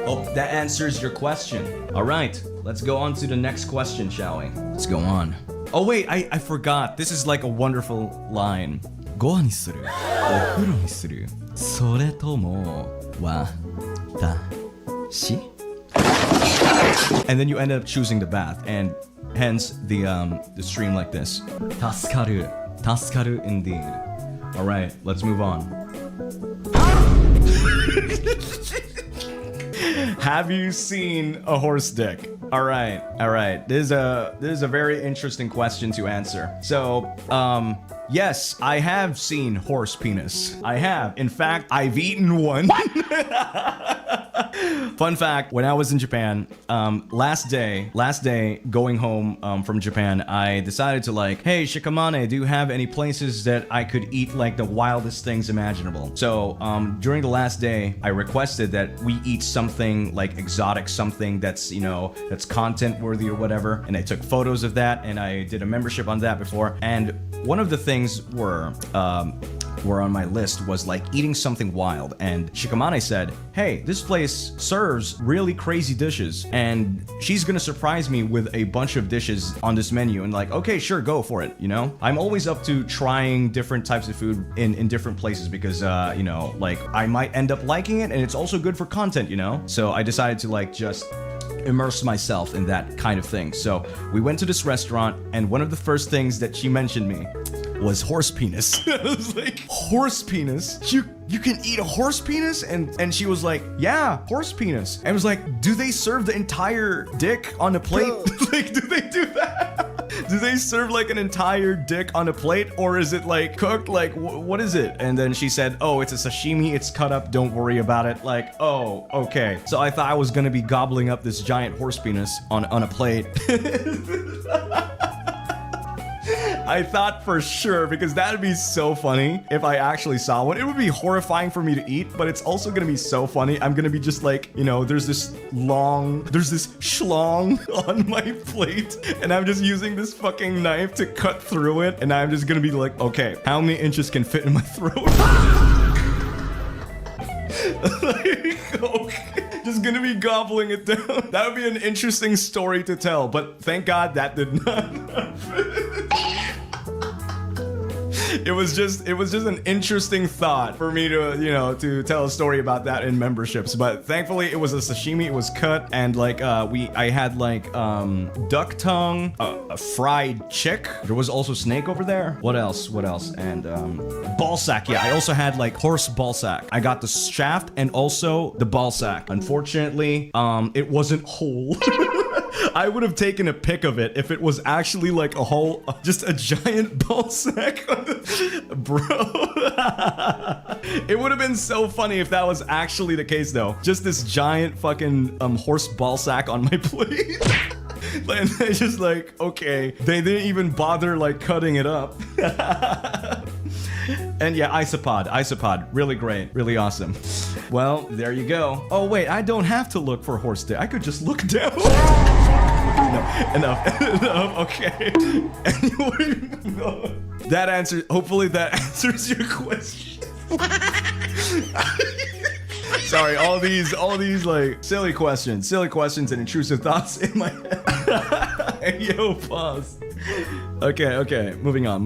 Hope that answers your question. All right, let's go on to the next question, shall we? Let's go on. Oh wait, I forgot. This is like a wonderful line. ご飯にする、お風呂にする、それとも、わ、た、し? And then you end up choosing the bath, and hence the stream like this. 助かるindeed. All right, let's move on. Have you seen a horse dick? All right. This is a very interesting question to answer. So, yes, I have seen horse penis. I have. In fact, I've eaten one. Fun fact, when I was in Japan, last day going home from Japan, I decided to like, hey, Shikamane, do you have any places that I could eat like the wildest things imaginable? So during the last day, I requested that we eat something like exotic, something that's, you know, that's content worthy or whatever. And I took photos of that, and I did a membership on that before. And one of the things were on my list was like eating something wild, and Shikamane said, hey, this place serves really crazy dishes, and she's gonna surprise me with a bunch of dishes on this menu. And like, okay, sure, go for it, you know? I'm always up to trying different types of food in different places because, you know, like I might end up liking it, and it's also good for content, you know? So I decided to like just immerse myself in that kind of thing. So we went to this restaurant, and one of the first things that she mentioned me was horse penis. I was like, horse penis? You can eat a horse penis? And she was like, yeah, horse penis. And I was like, do they serve the entire dick on a plate? Like, do they do that? Do they serve like an entire dick on a plate, or is it like cooked? Like, what is it? And then she said, oh, it's a sashimi, it's cut up, don't worry about it. Like, oh, okay. So I thought I was gonna be gobbling up this giant horse penis on a plate. I thought for sure, because that'd be so funny if I actually saw one. It would be horrifying for me to eat, but it's also gonna be so funny. I'm gonna be just like, you know, there's this schlong on my plate, and I'm just using this fucking knife to cut through it, and I'm just gonna be like, okay, how many inches can fit in my throat? Like, okay, just gonna be gobbling it down. That would be an interesting story to tell, but thank God that did not happen. It was just an interesting thought for me to, you know, to tell a story about that in memberships. But thankfully it was a sashimi, it was cut, and like I had like duck tongue, a fried chick. There was also snake over there. What else? And ball sack. Yeah, I also had like horse ball sack. I got the shaft and also the ball sack. Unfortunately, it wasn't whole. I would have taken a pic of it if it was actually like a whole, just a giant ball sack. Bro. It would have been so funny if that was actually the case though. Just this giant fucking horse ball sack on my plate. And they just like, okay. They didn't even bother like cutting it up. And yeah, isopod, really great, really awesome. Well, there you go. Oh wait, I don't have to look for horse dick. I could just look down. No, enough, okay. Anyway, no. That answers, hopefully that answers your question. Sorry, all these like silly questions and intrusive thoughts in my head. Yo, pause. Okay, moving on.